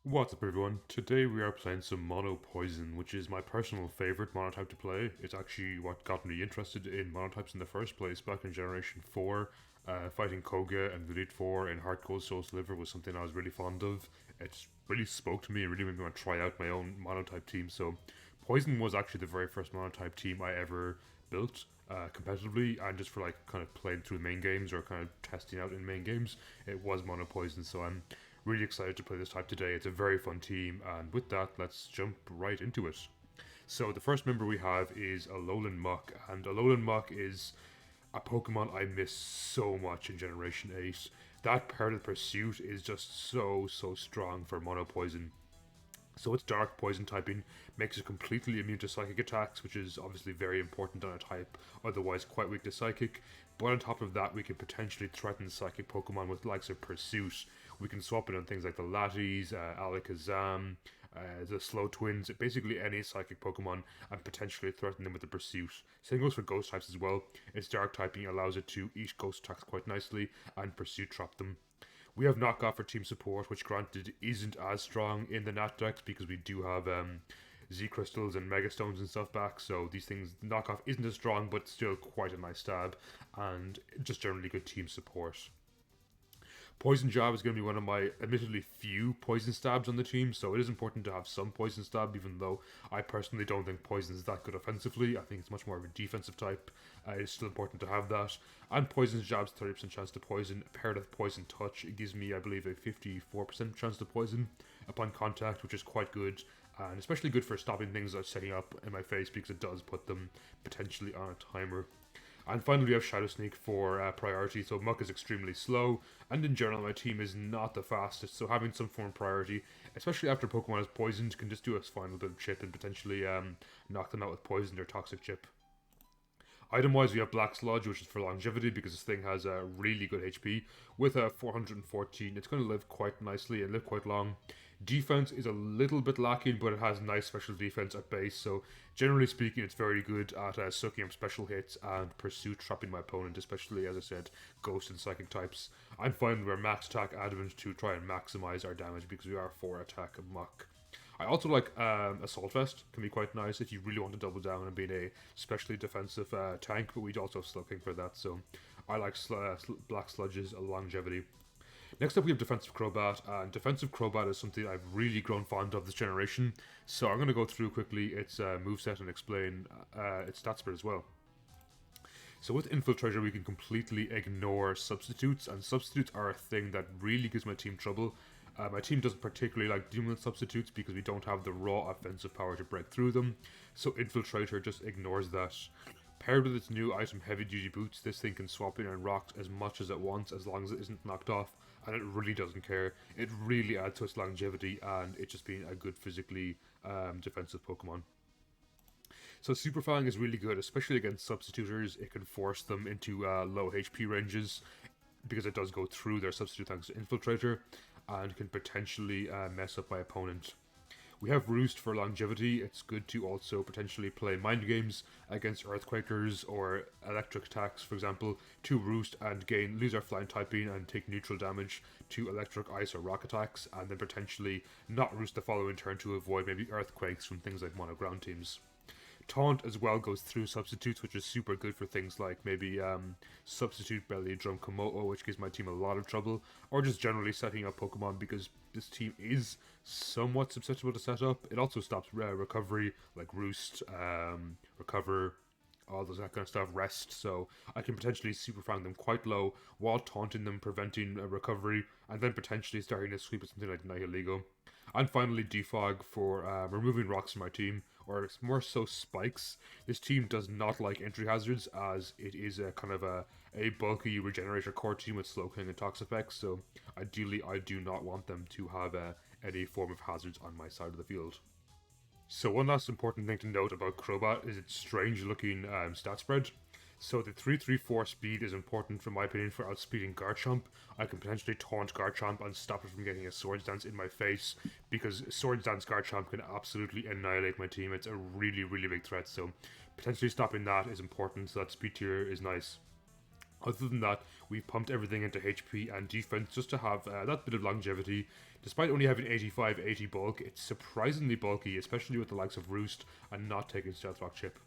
What's up everyone? Today we are playing some Mono Poison, which is my personal favourite monotype to play. It's actually what got me interested in monotypes in the first place back in Generation 4. Fighting Koga and Elite 4 in Heart Gold Soul Sliver was something I was really fond of. It really spoke to me and really made me want to try out my own monotype team. So Poison was actually the very first monotype team I ever built competitively, and just for like kind of playing through main games or kind of testing out in main games, it was Mono Poison. So I'm really excited to play this type today. It's a very fun team, and with that, let's jump right into it. So the first member we have is a Lowland Muk, and a Lowland Muk is a Pokemon I miss so much in Generation 8. That part of the Pursuit is just so strong for Mono Poison. So its dark poison typing makes it completely immune to psychic attacks, which is obviously very important on a type otherwise quite weak to psychic. But on top of that, we can potentially threaten psychic Pokemon with likes of Pursuit. We can swap it on things like the Latis, Alakazam, the Slow Twins, basically any psychic Pokemon, and potentially threaten them with the Pursuit. Same goes for ghost types as well. Its dark typing allows it to eat ghost attacks quite nicely and Pursuit trap them. We have knockoff for team support, which granted isn't as strong in the NatDex because we do have Z crystals and Mega Stones and stuff back. So these things, knockoff isn't as strong, but still quite a nice stab and just generally good team support. Poison Jab is going to be one of my admittedly few poison stabs on the team, so it is important to have some poison stab, even though I personally don't think poison is that good offensively. I think it's much more of a defensive type. It's still important to have that. And Poison Jab's 30% chance to poison, paired with Poison Touch, it gives me, I believe, a 54% chance to poison upon contact, which is quite good. And especially good for stopping things like setting up in my face because it does put them potentially on a timer. And finally, we have Shadow Sneak for priority. So Muk is extremely slow, and in general, my team is not the fastest. So having some form of priority, especially after Pokemon is poisoned, can just do a final bit of chip and potentially knock them out with poison or toxic chip. Item-wise, we have Black Sludge, which is for longevity because this thing has a really good HP. With a 414, it's going to live quite nicely and live quite long. Defense is a little bit lacking, but it has nice special defense at base, so generally speaking, it's very good at soaking up special hits and pursuit trapping my opponent, especially, as I said, ghost and psychic types. I'm fine with our max attack adamant to try and maximize our damage because we are 4 attack Muk. I also like Assault Vest, can be quite nice if you really want to double down and being a specially defensive tank, but we also have Slowking for that, so I like Black Sludge's longevity. Next up we have Defensive Crobat, and Defensive Crobat is something I've really grown fond of this generation, so I'm going to go through quickly its moveset and explain its stat spread as well. So with Infiltrator we can completely ignore substitutes, and substitutes are a thing that really gives my team trouble. My team doesn't particularly like dealing with substitutes because we don't have the raw offensive power to break through them, so Infiltrator just ignores that. Paired with its new item Heavy Duty Boots, this thing can swap in and rock as much as it wants as long as it isn't knocked off, and it really doesn't care. It really adds to its longevity and it just being a good physically defensive Pokemon. So Super Fang is really good, especially against substitutors. It can force them into low HP ranges because it does go through their substitute thanks to Infiltrator, and can potentially mess up my opponent. We have Roost for longevity. It's good to also potentially play mind games against Earthquakers or electric attacks, for example, to Roost and lose our flying typing and take neutral damage to electric, ice, or rock attacks, and then potentially not Roost the following turn to avoid maybe Earthquakes from things like mono ground teams. Taunt as well goes through substitutes, which is super good for things like maybe substitute Belly Drum Komodo, which gives my team a lot of trouble, or just generally setting up Pokemon because this team is somewhat susceptible to set up. It also stops recovery, like Roost, Recover, all those that kind of stuff, Rest, so I can potentially Super Fang them quite low while taunting them, preventing a recovery, and then potentially starting to sweep with something like Nihilego. And finally, Defog for removing rocks from my team, or more so spikes. This team does not like entry hazards, as it is a kind of a bulky regenerator core team with Slowking and Tox effects, so ideally I do not want them to have any form of hazards on my side of the field. So one last important thing to note about Crobat is its strange looking stat spread. So the 334 speed is important for my opinion for outspeeding Garchomp. I can potentially taunt Garchomp and stop it from getting a Swords Dance in my face, because Swords Dance Garchomp can absolutely annihilate my team. It's a really big threat, so potentially stopping that is important, so that speed tier is nice. Other than that, we've pumped everything into HP and defense just to have that bit of longevity. Despite only having 85, 80 bulk, it's surprisingly bulky, especially with the likes of Roost and not taking Stealth Rock Chip.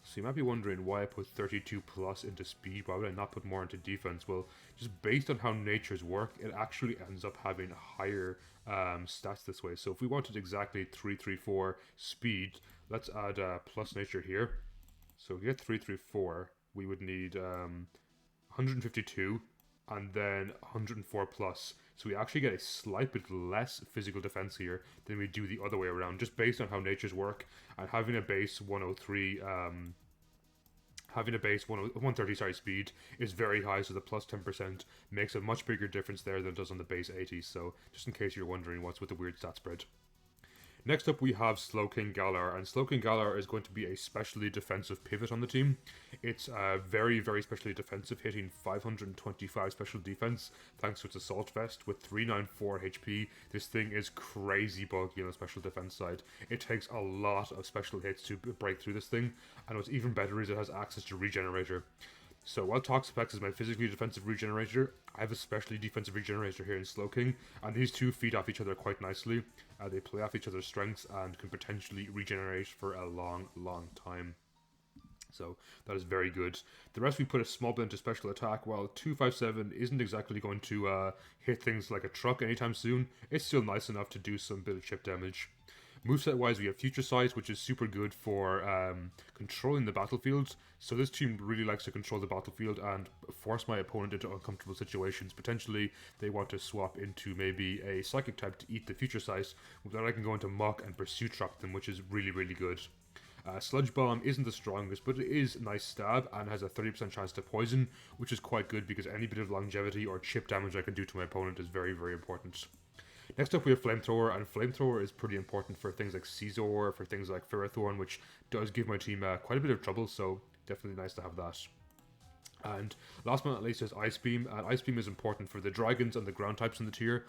So you might be wondering why I put 32 plus into speed, why would I not put more into defense? Well, just based on how natures work, it actually ends up having higher stats this way. So if we wanted exactly 334 speed, let's add plus nature here. So to get 334, we would need 152 and then 104 plus. So we actually get a slight bit less physical defense here than we do the other way around, just based on how natures work. And having a base 103, having a base 130 speed is very high, so the plus 10% makes a much bigger difference there than it does on the base 80. So just in case you're wondering what's with the weird stat spread. Next up we have Slowking Gallar, and Slowking Gallar is going to be a specially defensive pivot on the team. It's very, very specially defensive, hitting 525 special defense thanks to its Assault Vest with 394 HP. This thing is crazy bulky on the special defense side. It takes a lot of special hits to break through this thing, and what's even better is it has access to Regenerator. So while Toxapex is my physically defensive regenerator, I have a specially defensive regenerator here in Slowking, and these two feed off each other quite nicely. They play off each other's strengths and can potentially regenerate for a long, long time. So that is very good. The rest we put a small bit into special attack. While 257 isn't exactly going to hit things like a truck anytime soon, it's still nice enough to do some bit of chip damage. Moveset wise, we have Future Sight, which is super good for controlling the battlefield. So this team really likes to control the battlefield and force my opponent into uncomfortable situations. Potentially, they want to swap into maybe a Psychic type to eat the Future Sight. Then I can go into Muk and Pursuit Trap them, which is really, really good. Sludge Bomb isn't the strongest, but it is a nice stab and has a 30% chance to poison, which is quite good because any bit of longevity or chip damage I can do to my opponent is very, very important. Next up we have Flamethrower, and Flamethrower is pretty important for things like Caesar, for things like Ferrothorn, which does give my team quite a bit of trouble, so definitely nice to have that. And last but not least is Ice Beam, and Ice Beam is important for the dragons and the ground types in the tier,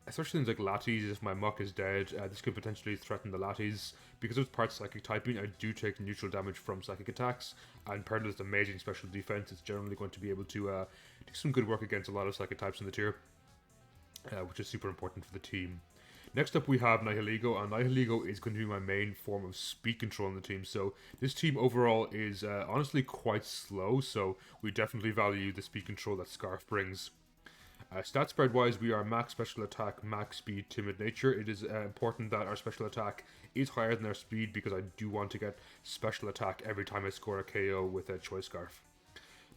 especially things like Lattes. If my Muk is dead, this could potentially threaten the Lattes. Because it's part Psychic typing, I do take neutral damage from Psychic attacks, and paired with its amazing special defense, it's generally going to be able to do some good work against a lot of Psychic types in the tier. Which is super important for the team. Next up we have Nihilego, and Nihilego is going to be my main form of speed control in the team. So this team overall is honestly quite slow, so we definitely value the speed control that Scarf brings. Stat spread wise, we are max special attack, max speed, timid nature. It is important that our special attack is higher than our speed because I do want to get special attack every time I score a KO with a Choice Scarf.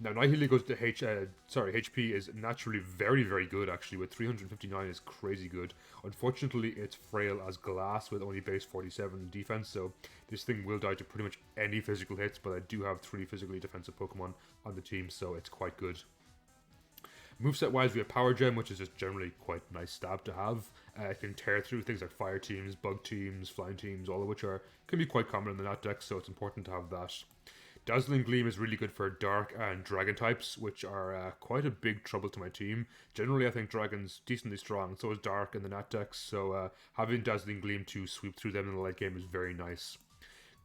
Now, Nihilego's HP is naturally very, very good, actually, with 359 is crazy good. Unfortunately, it's frail as glass with only base 47 defense, so this thing will die to pretty much any physical hits, but I do have 3 physically defensive Pokemon on the team, so it's quite good. Moveset wise, we have Power Gem, which is just generally quite a nice stab to have. It can tear through things like fire teams, bug teams, flying teams, all of which can be quite common in the NatDex, so it's important to have that. Dazzling Gleam is really good for Dark and Dragon types, which are quite a big trouble to my team. Generally, I think Dragon's decently strong, so is Dark in the NatDex, so having Dazzling Gleam to sweep through them in the late game is very nice.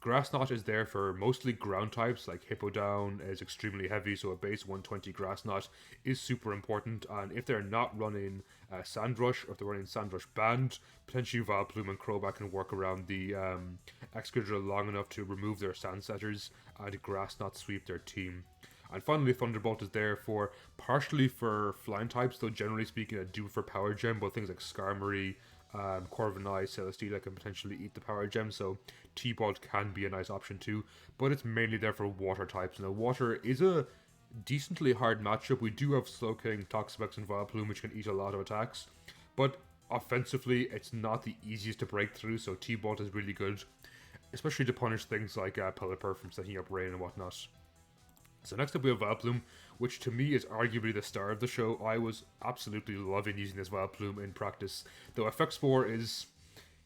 Grass Knot is there for mostly ground types, like Hippowdon is extremely heavy, so a base 120 Grass Knot is super important, and if they're not running Sandrush, or if they're running Sandrush Band, potentially Vileplume and Crowbar can work around the Excadrill long enough to remove their Sandsetters and Grass Knot sweep their team. And finally, Thunderbolt is there for partially for flying types, though generally speaking I do for Power Gem, but things like Skarmory, Corviknight, Celesteela can potentially eat the Power Gem, so T-Bolt can be a nice option too, but it's mainly there for water types. Now, water is a decently hard matchup. We do have Slowking, Toxapex, and Vileplume, which can eat a lot of attacks, but offensively, it's not the easiest to break through, so T-Bolt is really good, especially to punish things like Pelipper from setting up rain and whatnot. So next up we have Vileplume, which to me is arguably the star of the show. I was absolutely loving using this Vileplume in practice, though Effect Spore is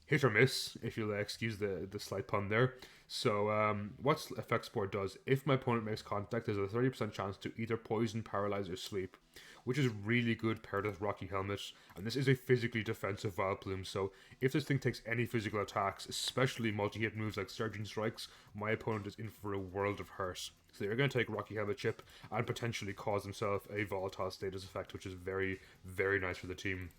hit or miss, if you'll excuse the slight pun there. So what Effect Spore does, if my opponent makes contact, there's a 30% chance to either poison, paralyze, or sleep, which is really good paired with Rocky Helmet, and this is a physically defensive Vileplume, so if this thing takes any physical attacks, especially multi-hit moves like Surging Strikes, my opponent is in for a world of hurt. So they're going to take Rocky Helmet Chip and potentially cause himself a volatile status effect, which is very, very nice for the team.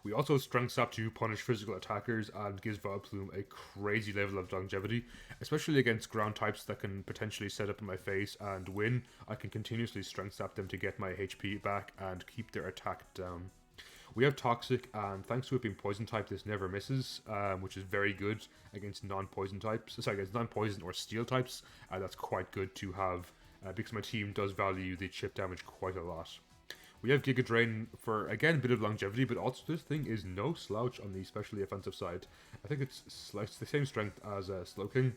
We also Strength Sap to punish physical attackers and gives Vileplume a crazy level of longevity, especially against ground types that can potentially set up in my face and win. I can continuously Strength Sap them to get my HP back and keep their attack down. We have Toxic, and thanks to it being Poison type, this never misses, which is very good against non-Poison types. Sorry, against non-Poison or Steel types. That's quite good to have, because my team does value the chip damage quite a lot. We have Giga Drain for, again, a bit of longevity, but also this thing is no slouch on the especially offensive side. I think it's the same strength as Slowking.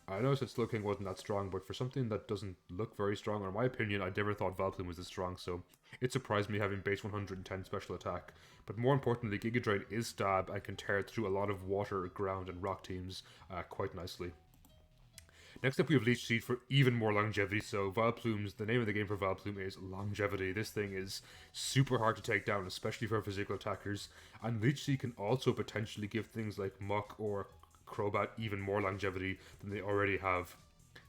I know I said Slowking wasn't that strong, but for something that doesn't look very strong, or in my opinion, I never thought Vileplume was this strong, so it surprised me having base 110 special attack. But more importantly, Giga Drain is stab and can tear through a lot of water, ground, and rock teams quite nicely. Next up we have Leech Seed for even more longevity, so Vileplume's, the name of the game for Vileplume is longevity. This thing is super hard to take down, especially for physical attackers, and Leech Seed can also potentially give things like Muk or Crowbar even more longevity than they already have.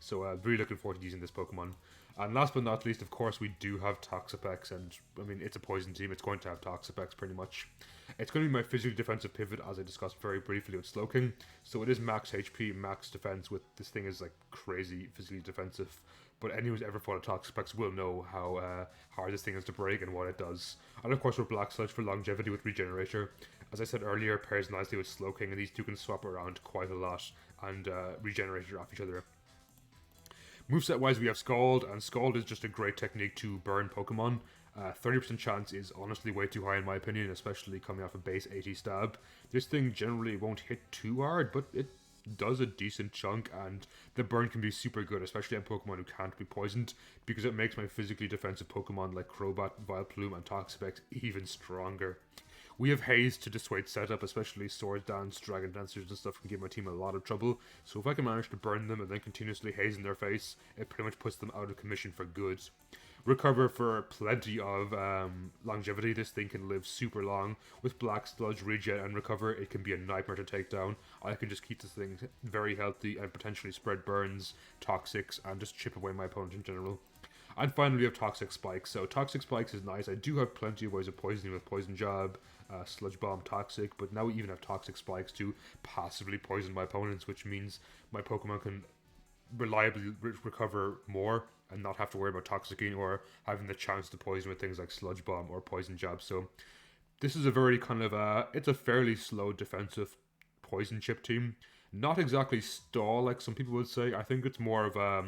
So really looking forward to using this Pokemon. And last but not least, of course, we do have Toxapex, and I mean, it's a poison team, it's going to have Toxapex pretty much. It's going to be my physically defensive pivot, as I discussed very briefly with Slowking. So it is max HP, max defense, with this thing is like crazy physically defensive. But anyone who's ever fought a Toxapex will know how hard this thing is to break and what it does. And of course, we're Black Sludge for longevity with Regenerator. As I said earlier, pairs nicely with Slowking, and these two can swap around quite a lot and Regenerator off each other. Moveset wise, we have Scald, and Scald is just a great technique to burn Pokemon. 30% chance is honestly way too high in my opinion, especially coming off a base 80 stab. This thing generally won't hit too hard, but it does a decent chunk, and the burn can be super good, especially on Pokemon who can't be poisoned, because it makes my physically defensive Pokemon like Crobat, Vileplume, and Toxapex even stronger. We have Haze to dissuade setup, especially Sword Dance, Dragon Dancers and stuff can give my team a lot of trouble, so if I can manage to burn them and then continuously haze in their face, it pretty much puts them out of commission for good. Recover for plenty of longevity. This thing can live super long. With Black Sludge, Regen, and Recover, it can be a nightmare to take down. I can just keep this thing very healthy and potentially spread burns, toxics, and just chip away my opponent in general. And finally, we have Toxic Spikes. So Toxic Spikes is nice. I do have plenty of ways of poisoning with Poison Jab, Sludge Bomb, Toxic, but now we even have Toxic Spikes to passively poison my opponents, which means my Pokemon can reliably recover more and not have to worry about Toxicking or having the chance to poison with things like Sludge Bomb or Poison Jab. So this is a very kind of, it's a fairly slow defensive poison chip team. Not exactly stall like some people would say. I think it's more of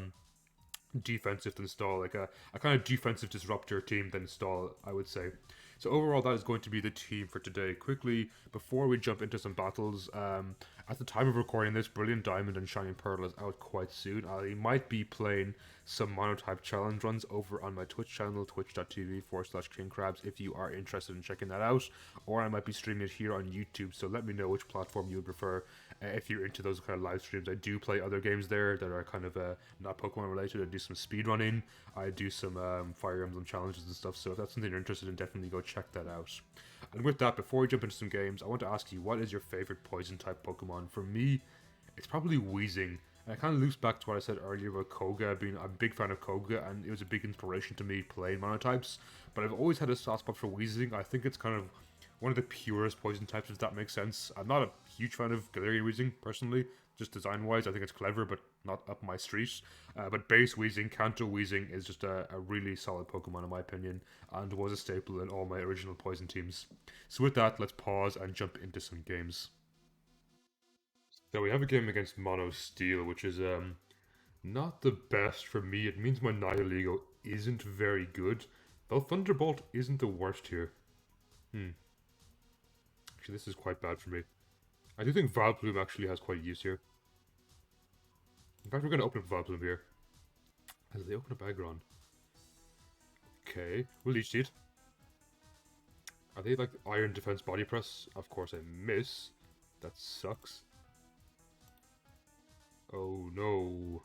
defensive than stall, like a kind of defensive disruptor team than stall, I would say. So overall, that is going to be the team for today. Quickly, before we jump into some battles, at the time of recording this, Brilliant Diamond and Shining Pearl is out quite soon. I might be playing some Monotype challenge runs over on my Twitch channel, twitch.tv/KingCrabs, if you are interested in checking that out. Or I might be streaming it here on YouTube, so let me know which platform you would prefer if you're into those kind of live streams. I do play other games there that are kind of not Pokemon related. I do some speedrunning, I do some Fire Emblem challenges and stuff, so if that's something you're interested in, definitely go check that out. And with that, before we jump into some games, I want to ask you, what is your favorite poison type Pokemon? For me, it's probably Weezing. And it kind of loops back to what I said earlier about Koga, being a big fan of Koga, and it was a big inspiration to me playing Monotypes. But I've always had a soft spot for Weezing. I think it's kind of one of the purest poison types, if that makes sense. I'm not a huge fan of Galarian Weezing, personally. Just design-wise, I think it's clever, but not up my street. But base Weezing, Kanto Weezing is just a really solid Pokemon in my opinion, and was a staple in all my original poison teams. So with that, let's pause and jump into some games. So we have a game against Mono Steel, which is not the best for me. It means my Nihilego isn't very good, though Thunderbolt isn't the worst here. Actually, this is quite bad for me. I do think Vileplume actually has quite a use here. In fact, we're going to open up Vileplume here. As they open up Aggron. Okay, we'll Leech Seed. Are they like Iron Defense Body Press? Of course I miss. That sucks. Oh no.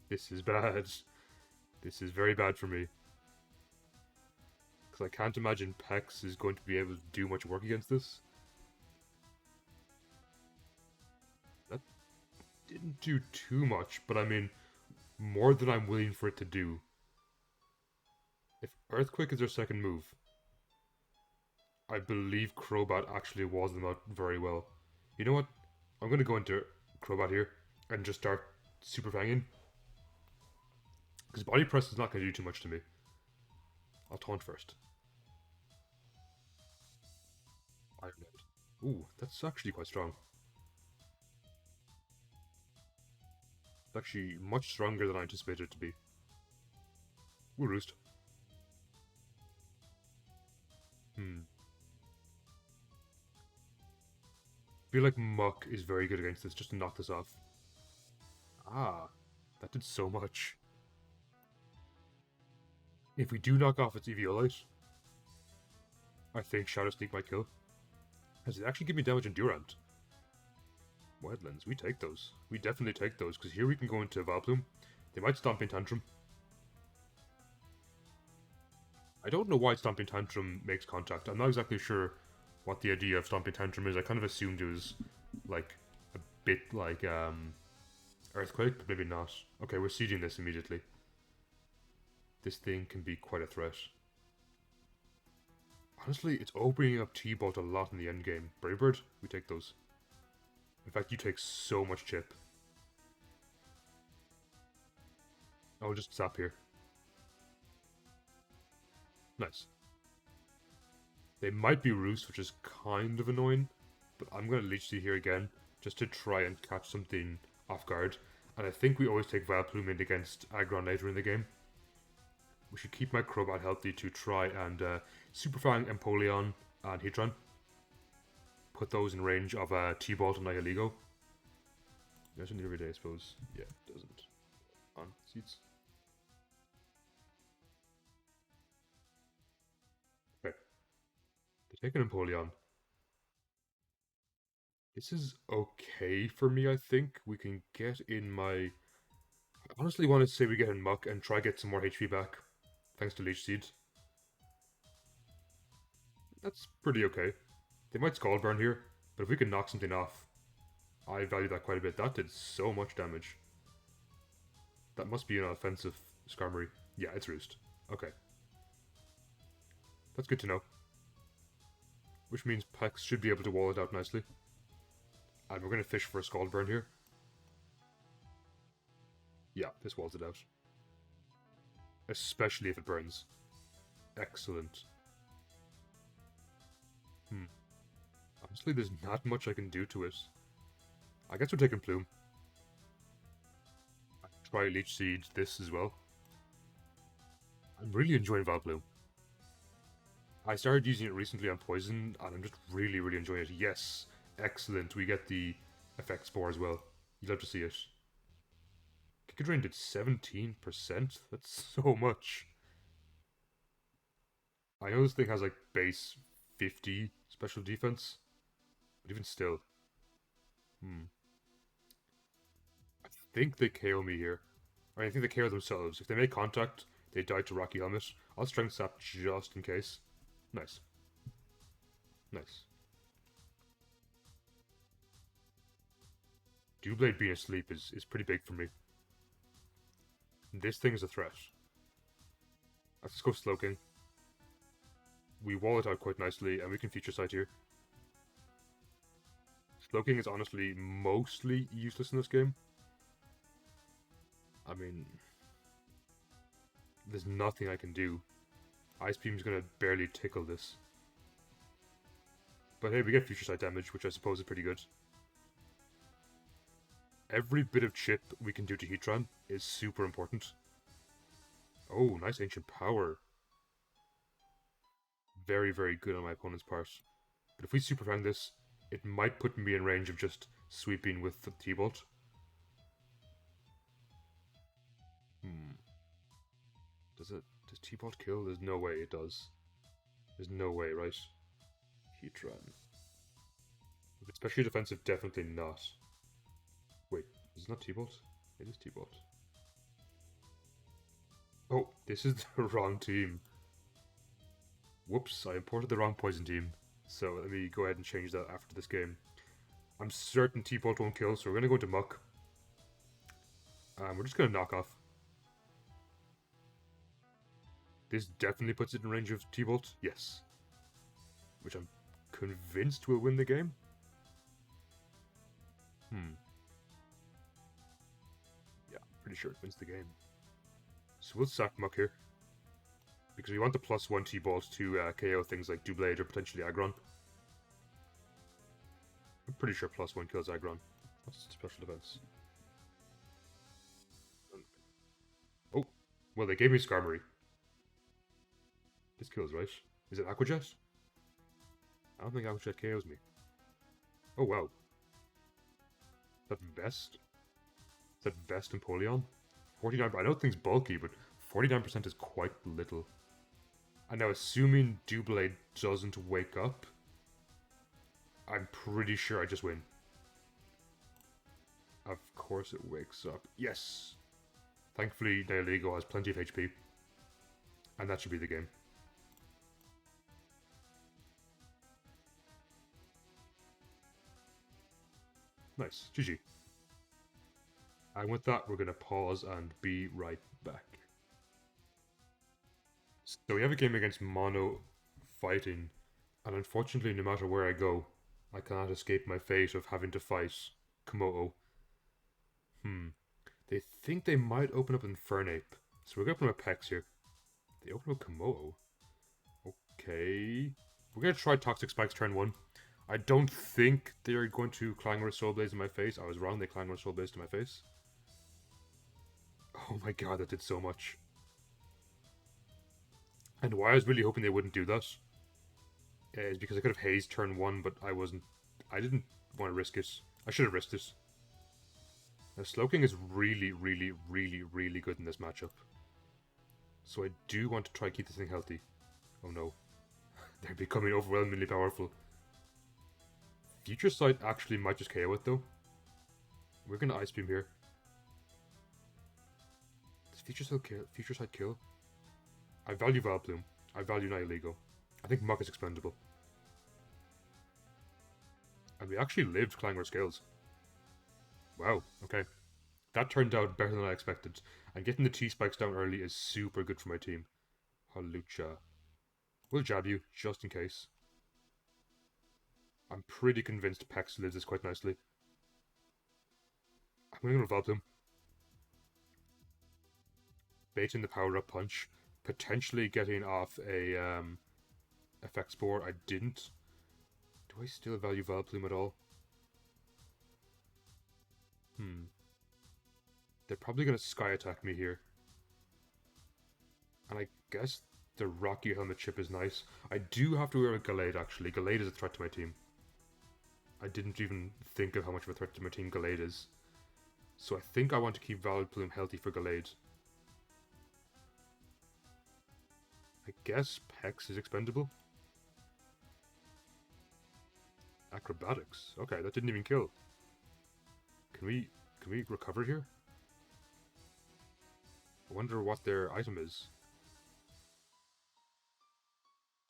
This is bad. This is very bad for me. Because I can't imagine Pex is going to be able to do much work against this. That didn't do too much, but I mean, more than I'm willing for it to do. If Earthquake is their second move, I believe Crowbat actually walls them out very well. You know what? I'm going to go into Crowbat here and just start super fanging. Because Body Press is not going to do too much to me. I'll taunt first. Iron Head. Ooh, that's actually quite strong. It's actually much stronger than I anticipated it to be. Ooh, Roost. I feel like Muk is very good against this, just to knock this off. Ah, that did so much. If we do knock off its Eviolite, I think Shadow Sneak might kill. Does it actually give me damage Endurant? Wetlands, we take those. We definitely take those, because here we can go into Vileplume. They might Stomping Tantrum. I don't know why Stomping Tantrum makes contact. I'm not exactly sure what the idea of Stomping Tantrum is. I kind of assumed it was, like, a bit like, Earthquake, but maybe not. Okay, we're sieging this immediately. This thing can be quite a threat. Honestly, it's opening up T-Bolt a lot in the endgame. Brave Bird, we take those. In fact, you take so much chip. I'll just zap here. Nice. They might be Roost, which is kind of annoying, but I'm going to Leech Seed here again, just to try and catch something off guard. And I think we always take Vileplume in against Aggron later in the game. We should keep my Crowbat healthy to try and Super Fang, Empoleon, and Heatran. Put those in range of T-Bolt and Nihilego. Doesn't need every day, I suppose. Yeah, it doesn't. On seats. Okay. They take an Empoleon. This is okay for me, I think. We can get in my... I honestly want to say we get in Muk and try get some more HP back. Thanks to Leech Seed. That's pretty okay. They might Scald Burn here, but if we can knock something off, I value that quite a bit. That did so much damage. That must be an offensive Skarmory. Yeah, it's Roost. Okay. That's good to know. Which means Pex should be able to wall it out nicely. And we're going to fish for a Scald Burn here. Yeah, this walls it out. Especially if it burns. Excellent. Honestly, there's not much I can do to it. I guess we're taking Plume. I can try Leech Seed this as well. I'm really enjoying Vileplume. I started using it recently on Poison, and I'm just really enjoying it. Yes, excellent. We get the Effect Spore as well. You'd love to see it. Kick Drain did 17%? That's so much. I know this thing has like base 50 special defense, but even still. I think they KO me here. I think they KO themselves. If they make contact, they die to Rocky Helmet. I'll Strength Sap just in case. Nice. Nice. Doublade being asleep is pretty big for me. This thing is a threat. Let's go Slowking. We wall it out quite nicely, and we can Future Sight here. Slowking is honestly mostly useless in this game. I mean, there's nothing I can do. Ice Beam's gonna barely tickle this. But hey, we get Future Sight damage, which I suppose is pretty good. Every bit of chip we can do to Heatran is super important. Oh, nice Ancient Power. Very good on my opponent's part. But if we Super Fang this, it might put me in range of just sweeping with the T-Bolt. Does T-Bolt kill? There's no way it does. There's no way, right? Heatran. If it's specially defensive, definitely not. Wait, is it not T-Bolt? It is T-Bolt. Oh, this is the wrong team. Whoops, I imported the wrong poison team. So let me go ahead and change that after this game. I'm certain T-Bolt won't kill, so we're going to go into Muk. We're just going to knock off. This definitely puts it in range of T-Bolt, yes. Which I'm convinced will win the game. Yeah, pretty sure it wins the game. So we'll sack Muk here. Because we want the +1 T-Bolt to KO things like Doublade or potentially Aggron. I'm pretty sure +1 kills Aggron. What's special defense? Oh, well they gave me Skarmory. This kills, right? Is it Aqua Jet? I don't think Aqua Jet KOs me. Oh wow. Is that Vest? Is that Vest and Polion? 49%, I know things bulky, but 49% is quite little. And now assuming Doublade doesn't wake up, I'm pretty sure I just win. Of course it wakes up. Yes! Thankfully, Nihilego has plenty of HP. And that should be the game. Nice. GG. And with that, we're going to pause and be right back. So we have a game against Mono fighting, and unfortunately, no matter where I go, I cannot escape my fate of having to fight Komodo. They think they might open up Infernape, so we're going to open up Pex here. They open up Komodo. Okay. We're going to try Toxic Spikes turn 1. I don't think they're going to Clangorous Soul Blaze in my face. I was wrong, they Clangorous Soul Blaze to my face. Oh my god, that did so much. And why I was really hoping they wouldn't do that is because I could have hazed turn 1, but I didn't want to risk it. I should have risked it. Now, Slowking is really, really, really, really good in this matchup. So I do want to try to keep this thing healthy. Oh no. They're becoming overwhelmingly powerful. Future Sight actually might just KO it though. We're gonna Ice Beam here. Does Future Sight kill? I value Vileplume. I value Nihilego. I think Muk is expendable. And we actually lived Clangor Scales. Wow, okay. That turned out better than I expected. And getting the T-Spikes down early is super good for my team. Hawlucha. We'll jab you, just in case. I'm pretty convinced Pex lives this quite nicely. I'm going to Vileplume. Baiting the power-up punch. Potentially getting off a Effect Spore. I didn't. Do I still value Vileplume at all? They're probably going to Sky Attack me here. And I guess the Rocky Helmet chip is nice. I do have to wear a Gallade, actually. Gallade is a threat to my team. I didn't even think of how much of a threat to my team Gallade is. So I think I want to keep Vileplume healthy for Gallade. I guess Pex is expendable. Acrobatics. Okay, that didn't even kill. Can we recover here? I wonder what their item is.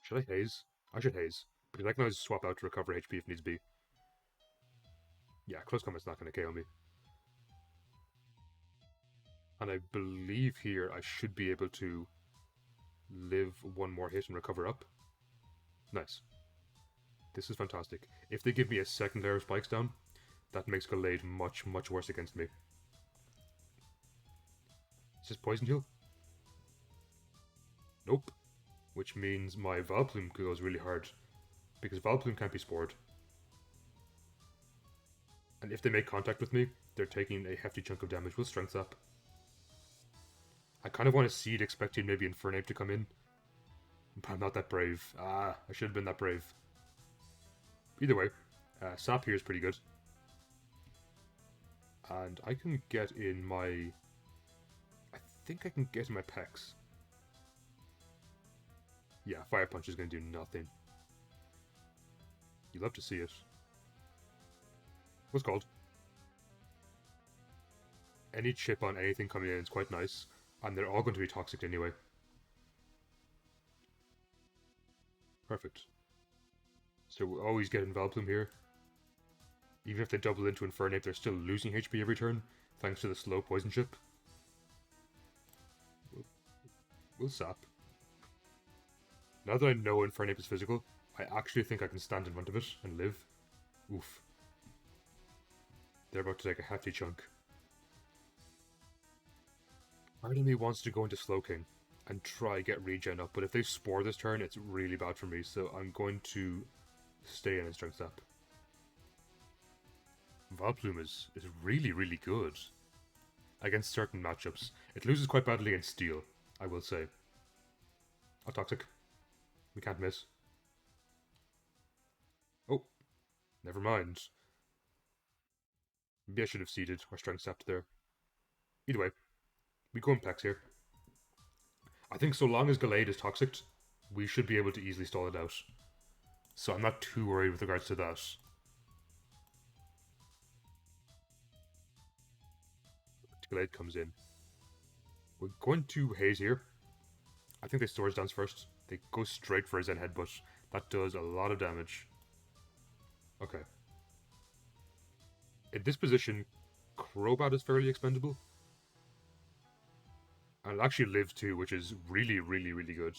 Should I haze? I should haze. Because I can always swap out to recover HP if needs be. Yeah, close combat's not going to KO me. And I believe here I should be able to live one more hit and recover up. Nice. This is fantastic. If they give me a second layer of spikes down, that makes Gallade much, much worse against me. Is this Poison Heal? Nope. Which means my Vileplume goes really hard. Because Vileplume can't be spored. And if they make contact with me, they're taking a hefty chunk of damage with Strength Up. I kind of want to Seed expecting maybe Infernape to come in. But I'm not that brave. I should have been that brave. Either way, Sap here is pretty good. And I can get in my... I think I can get in my Pex. Yeah, Fire Punch is going to do nothing. You love to see it. What's called? Any chip on anything coming in is quite nice. And they're all going to be toxic anyway. Perfect. So we're always getting Vileplume here. Even if they double into Infernape, they're still losing HP every turn, thanks to the slow poison chip. We'll sap. Now that I know Infernape is physical, I actually think I can stand in front of it and live. Oof. They're about to take a hefty chunk. Part of me wants to go into Slowking and try get regen up, but if they Spore this turn, it's really bad for me, so I'm going to stay in a Strength Sap. Vileplume is really, really good against certain matchups. It loses quite badly against Steel, I will say. Oh, Toxic. We can't miss. Oh, never mind. Maybe I should have seeded or Strength Sapped there. Either way, we go in Plex here. I think so long as Gallade is Toxic, we should be able to easily stall it out. So I'm not too worried with regards to that. Gallade comes in. We're going to Haze here. I think they Swords Dance first. They go straight for a Zen Headbutt. That does a lot of damage. Okay. In this position, Crowbar is fairly expendable. And it'll actually live too, which is really, really, really good.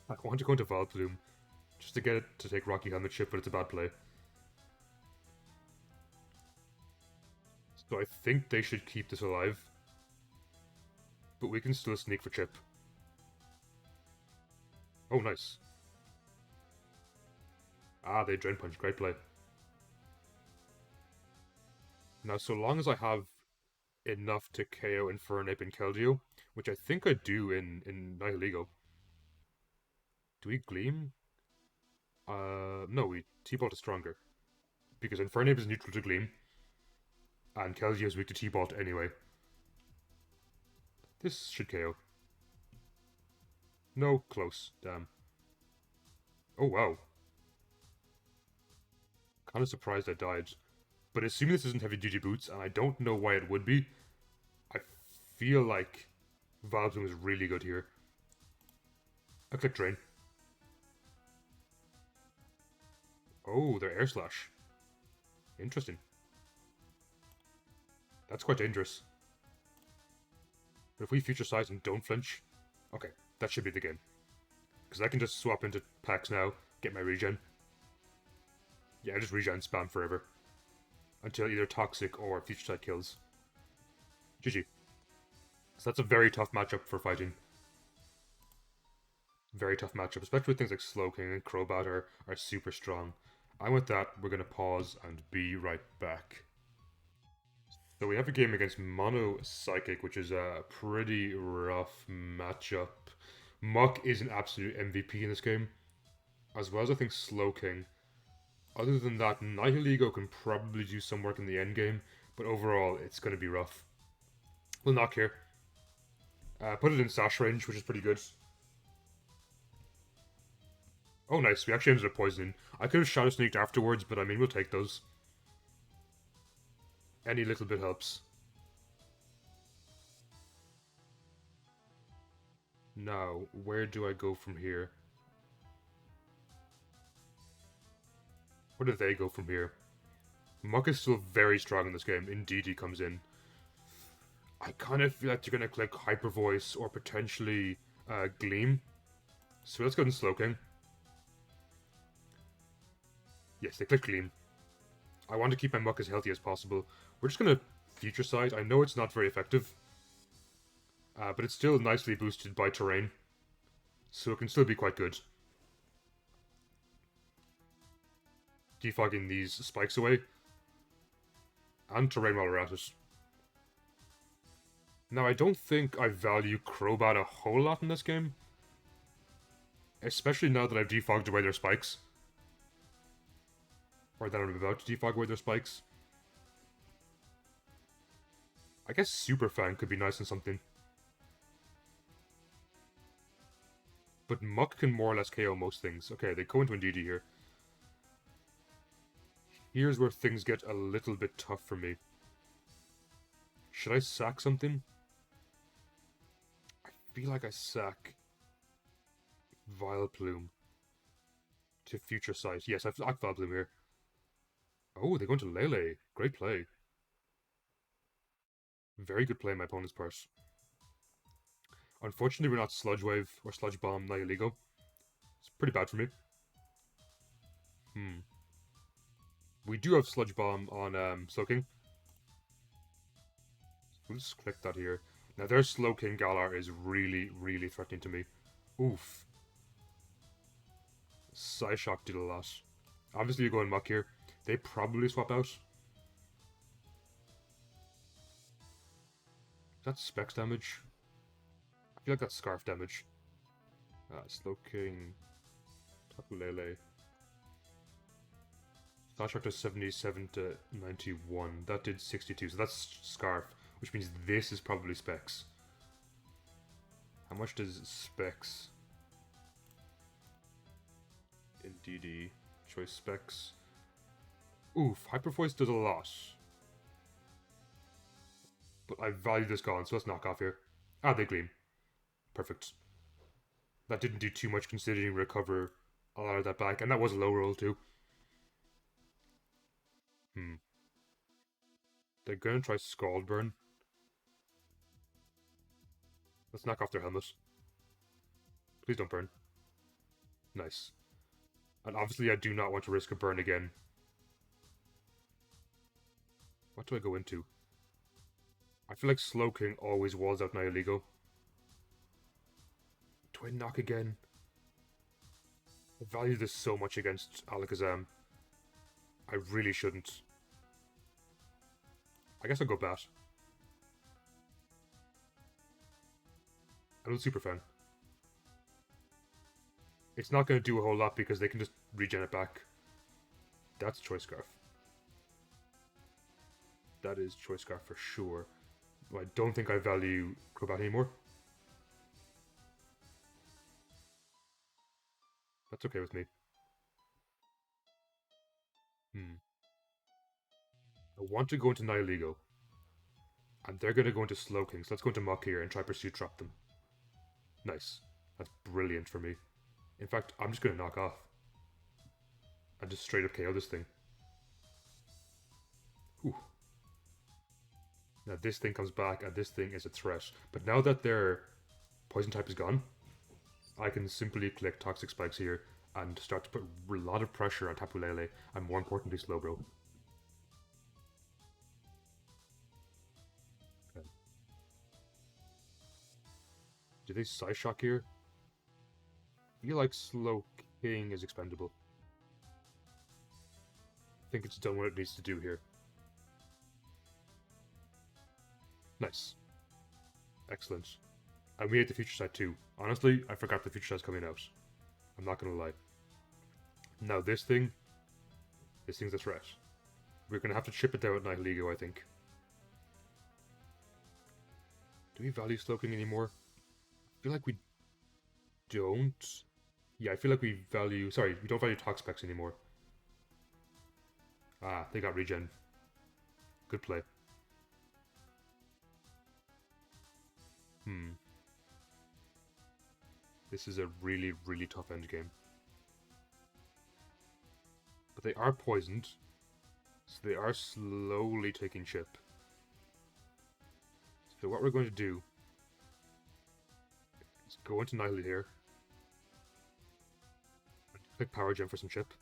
I want to go into Vileplume just to get it to take Rocky Helmet Chip, but it's a bad play. So I think they should keep this alive. But we can still sneak for Chip. Oh, nice. Ah, they Drain Punch. Great play. Now, so long as I have enough to KO Infernape and Keldeo, which I think I do in Nihilego. Do we Gleam? No, we T-Bolt is stronger. Because Infernape is neutral to Gleam, and Keldeo is weak to T-Bolt anyway. This should KO. No, close. Damn. Oh, wow. Kind of surprised I died. But assuming this isn't heavy duty boots, and I don't know why it would be, I feel like Vileplume is really good here. I click Drain. Oh, they're Air Slash. Interesting. That's quite dangerous. But if we Future Sight and don't flinch, okay, that should be the game. Because I can just swap into packs now, get my regen. Yeah, I just regen spam forever. Until either Toxic or Future Sight kills. GG. So that's a very tough matchup for fighting. Very tough matchup, especially with things like Slowking and Crowbar are super strong. And with that, we're going to pause and be right back. So we have a game against Mono Psychic, which is a pretty rough matchup. Muk is an absolute MVP in this game, as well as I think Slowking. Other than that, Nihilego can probably do some work in the end game, but overall, it's going to be rough. We'll knock here. Put it in Sash range, which is pretty good. Oh, nice. We actually ended up poisoning. I could have Shadow Sneaked afterwards, but I mean, we'll take those. Any little bit helps. Now, where do I go from here? Where do they go from here? Muk is still very strong in this game. Indeed, he comes in. I kind of feel like they're going to click Hyper Voice or potentially Gleam. So let's go in Slowking. Yes, they click Gleam. I want to keep my Muk as healthy as possible. We're just going to Future Sight. I know it's not very effective. But it's still nicely boosted by Terrain. So it can still be quite good. Defogging these spikes away. And Terrain while we're at it. Now, I don't think I value Crowbat a whole lot in this game. Especially now that I've defogged away their spikes. Or that I'm about to defog away their spikes. I guess Super Fang could be nice and something. But Muk can more or less KO most things. Okay, they go into Indeedee here. Here's where things get a little bit tough for me. Should I sack something? I feel like I sack Vileplume to Future Sight. Yes, I've sacked Vileplume here. Oh, they go into Lele. Great play. Very good play on my opponent's part. Unfortunately, we're not Sludge Wave or Sludge Bomb Nihiligo. It's pretty bad for me. We do have Sludge Bomb on Slowking. We'll just click that here. Now their Slowking Gallar is really, really threatening to me. Oof. Psyshock did a lot. Obviously you're going Muk here. They probably swap out. That's Specs damage. I feel like that's Scarf damage. Slowking. Tapu Lele. Psyshock does 77 to 91. That did 62, so that's Scarf, which means this is probably Specs. How much does Specs? Indeedy. Choice Specs. Oof, Hyper Voice does a lot. But I value this gone, so let's knock off here. Ah, they gleam. Perfect. That didn't do too much considering recover a lot of that back, and that was a low roll too. They're gonna try Scald Burn. Let's knock off their helmet. Please don't burn. Nice. And obviously I do not want to risk a burn again. What do I go into? I feel like Slowking always walls out Nihiligo. Do I knock again? I value this so much against Alakazam. I really shouldn't. I guess I'll go Bat. I don't Super Fan. It's not going to do a whole lot because they can just regen it back. That's Choice Scarf. That is Choice Scarf for sure. I don't think I value Crowbar anymore. That's okay with me. I want to go into Nihiligo. And they're going to go into Slowking, so let's go into Muk here and try Pursuit Trap them. Nice. That's brilliant for me. In fact, I'm just going to knock off. And just straight up KO this thing. Whew. Now this thing comes back, and this thing is a threat. But now that their Poison type is gone, I can simply click Toxic Spikes here and start to put a lot of pressure on Tapu Lele, and more importantly, Slowbro. Okay. Do they Psyshock here? I feel like Slowking is expendable. I think it's done what it needs to do here. Nice. Excellent. And we ate the Future Sight too. Honestly, I forgot the Future Sight's coming out. I'm not gonna lie. Now this thing's a threat. We're gonna have to chip it down with Nihiligo, I think. Do we value Slowking anymore? I feel like we don't. Yeah, I feel like we value... Sorry, we don't value Tox Specs anymore. Ah, they got regen. Good play. This is a really, really tough endgame. But they are poisoned, so they are slowly taking chip. So what we're going to do is go into Nihil here. And click Power Gem for some chip.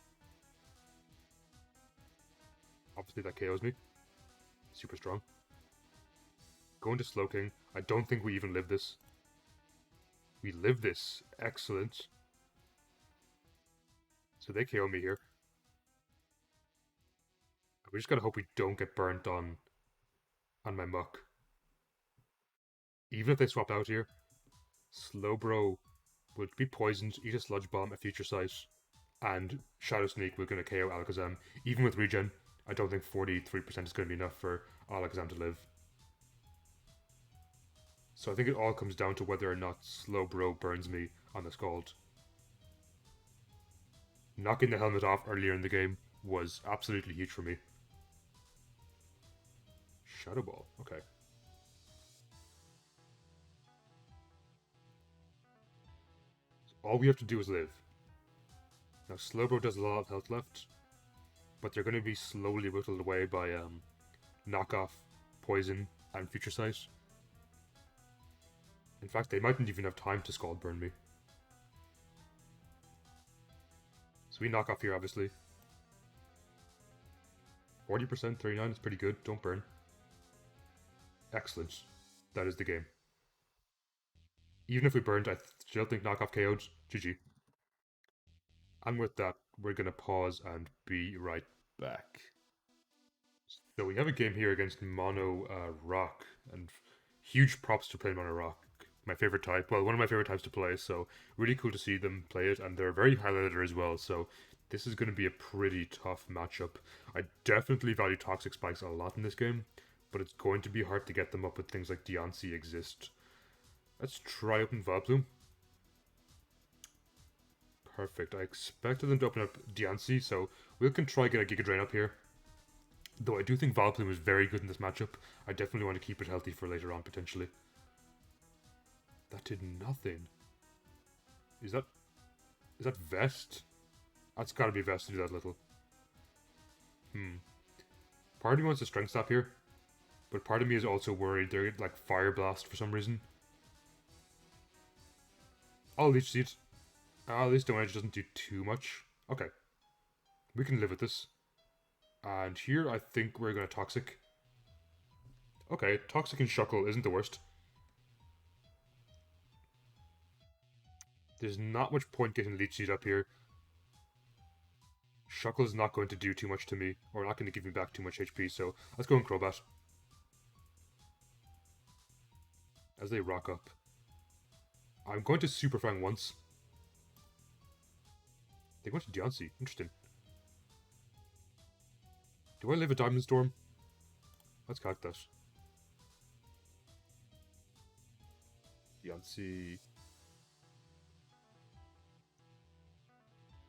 Obviously that KOs me. Super strong. Go into Slowking. I don't think we even live this. We live this. Excellent. So they KO me here. We just gotta hope we don't get burnt on my Muk. Even if they swap out here, Slowbro would be poisoned, eat a Sludge Bomb, a Future Sight, and Shadow Sneak we're gonna KO Alakazam. Even with regen, I don't think 43% is gonna be enough for Alakazam to live. So I think it all comes down to whether or not Slowbro burns me on the Scald. Knocking the helmet off earlier in the game was absolutely huge for me. Shadow Ball, okay. So all we have to do is live. Now Slowbro does a lot of health left, but they're going to be slowly whittled away by knockoff, poison, and Future Sight. In fact, they mightn't even have time to Scald Burn me. So we knock off here, obviously. 40%, 39 is pretty good. Don't burn. Excellent. That is the game. Even if we burned, I still think knockoff KO'd. GG. And with that, we're going to pause and be right back. So we have a game here against Mono Rock, and huge props to play Mono Rock. My favorite type, well, one of my favorite types to play, so really cool to see them play it, and they're very highlighted as well, so this is going to be a pretty tough matchup. I definitely value Toxic Spikes a lot in this game, but it's going to be hard to get them up with things like Deontay exist. Let's try open Vileplume. Perfect. I expected them to open up Deontay, so we can try get a Giga Drain up here. Though I do think Vileplume is very good in this matchup. I definitely want to keep it healthy for later on, potentially. That did nothing. Is that Vest? That's gotta be Vest to do that little. Part of me wants to Strength Stop here, but part of me is also worried they're like Fire Blast for some reason. I'll Leech Seed. At least Stone Edge doesn't do too much. Okay. We can live with this. And here I think we're gonna Toxic. Okay, Toxic and Shuckle isn't the worst. There's not much point getting Leech Seed up here. Shuckle is not going to do too much to me, or not going to give me back too much HP, so let's go and Crobat. As they rock up. I'm going to Super Fang once. They went to Deontay. Interesting. Do I live a Diamond Storm? Let's calc that. Deontay.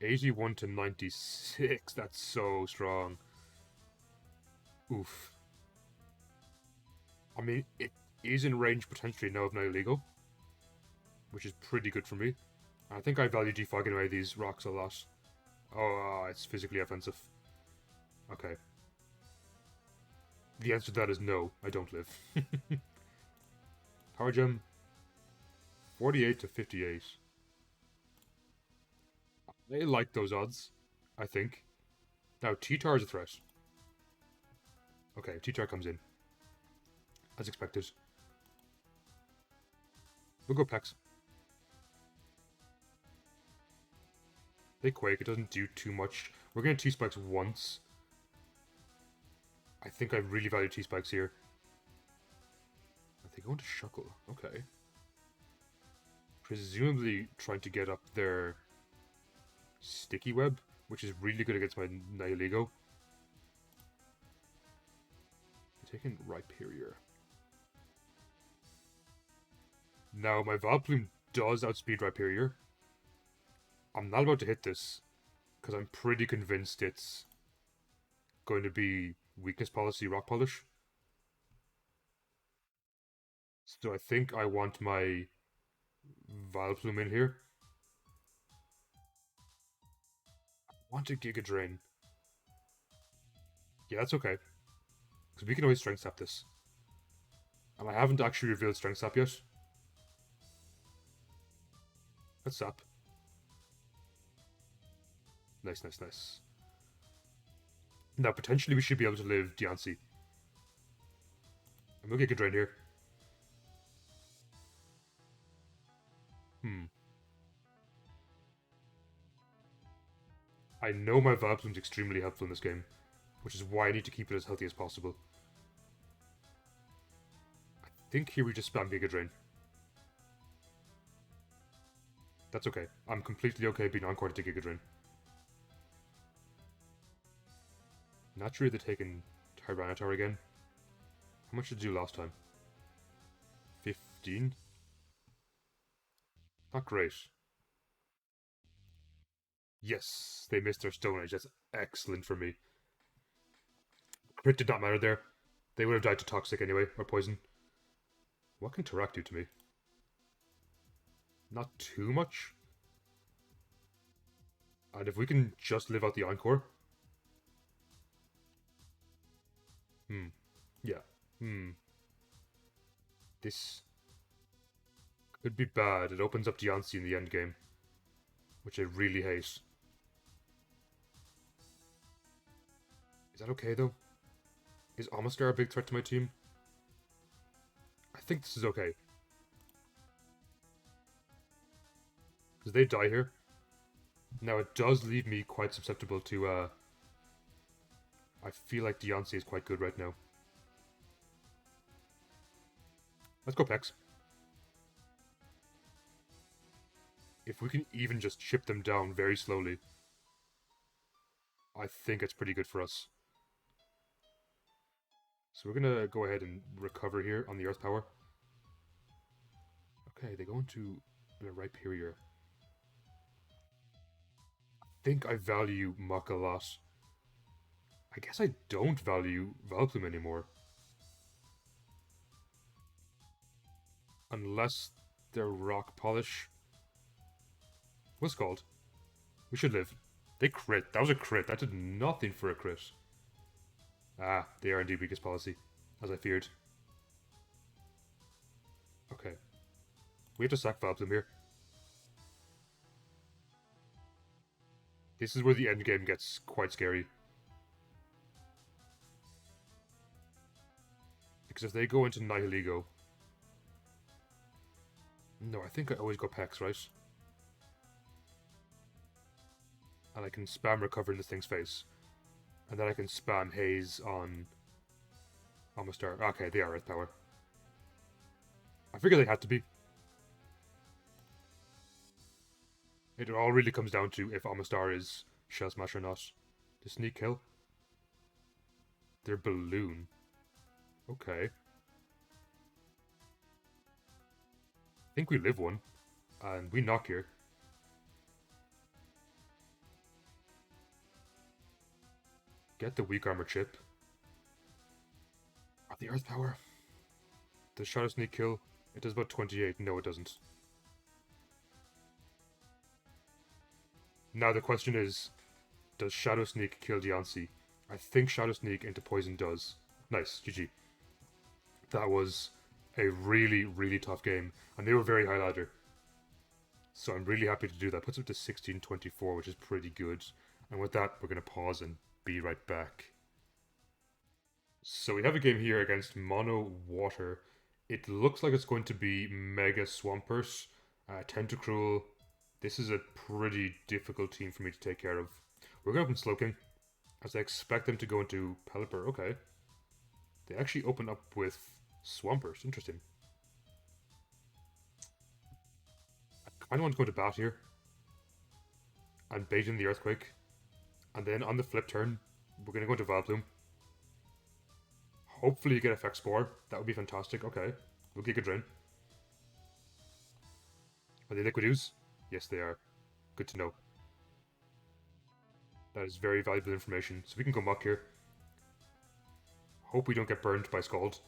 81 to 96. That's so strong. Oof. I mean, it is in range potentially now of Nihilego, which is pretty good for me. I think I value defogging away these rocks a lot. Oh, it's physically offensive. Okay. The answer to that is no, I don't live. Power Gem. 48 to 58. I like those odds, I think. Now, T-Tar is a threat. Okay, T-Tar comes in. As expected. We'll go Pex. They Quake, it doesn't do too much. We're going to T-Spikes once. I think I really value T-Spikes here. I think I want to Shuckle. Okay. Presumably trying to get up their Sticky Web, which is really good against my Nihilego. I'm taking Rhyperior. Now, my Vileplume does outspeed Rhyperior. I'm not about to hit this, because I'm pretty convinced it's going to be Weakness Policy Rock Polish. So I think I want my Vileplume in here. I want a Giga Drain. Yeah, that's okay. Because we can always Strength Stop this. And I haven't actually revealed Strength Stop yet. Let's stop. Nice, nice, nice. Now, potentially we should be able to live Deontay. I'm gonna get a Drain here. I know my Vileplume's extremely helpful in this game, which is why I need to keep it as healthy as possible. I think here we just spam Giga Drain. That's okay. I'm completely okay being Encore to Giga Drain. Naturally, they're taking Tyranitar again. How much did you do last time? 15? Not great. Yes, they missed their Stone Edge. That's excellent for me. Crit did not matter there. They would have died to Toxic anyway, or Poison. What can Tarak do to me? Not too much. And if we can just live out the Encore... Yeah. This Could be bad. It opens up Deontay in the endgame, which I really hate. Is that okay, though? Is Amistar a big threat to my team? I think this is okay. Because they die here. Now, it does leave me quite susceptible to, I feel like Deontay is quite good right now. Let's go Pex. If we can even just chip them down very slowly, I think it's pretty good for us. So we're gonna go ahead and recover here on the Earth Power. Okay, they go into the Rhyperior. I think I value Muk a lot. I guess I don't value Vileplume anymore. Unless they're Rock Polish. What's it called? We should live. They crit. That was a crit. That did nothing for a crit. Ah, they are indeed weakest policy, as I feared. Okay. We have to sack Vileplume here. This is where the endgame gets quite scary. Because if they go into Nihilego... No, I think I always go Pex, right? And I can spam recover in this thing's face. And then I can spam Haze on Amistar. Okay, they are Earth Power. I figured they had to be. It all really comes down to if Amistar is Shell Smash or not. The sneak kill. Their balloon. Okay. I think we live one. And we knock here. Get the weak armor chip. The Earth Power. Does Shadow Sneak kill? It does about 28. No, it doesn't. Now the question is, does Shadow Sneak kill Deontay? I think Shadow Sneak into Poison does. Nice, GG. That was a really, really tough game, and they were very high ladder. So I'm really happy to do that. Puts it to 16-24, which is pretty good. And with that, we're going to pause and be right back. So we have a game here against Mono Water. It looks like it's going to be Mega Swampert, Tentacruel. This is a pretty difficult team for me to take care of. We're going to open Slowking, as I expect them to go into Pelipper. Okay. They actually open up with Swampert. Interesting. I kind of want to go into Bat here. And bait in the Earthquake. And then on the flip turn, we're going to go into Vileplume. Hopefully you get Effect Spore. That would be fantastic. Okay. We'll Giga Drain. Are they Liquid Ooze? Yes, they are. Good to know. That is very valuable information. So we can go Muk here. Hope we don't get burned by Scald.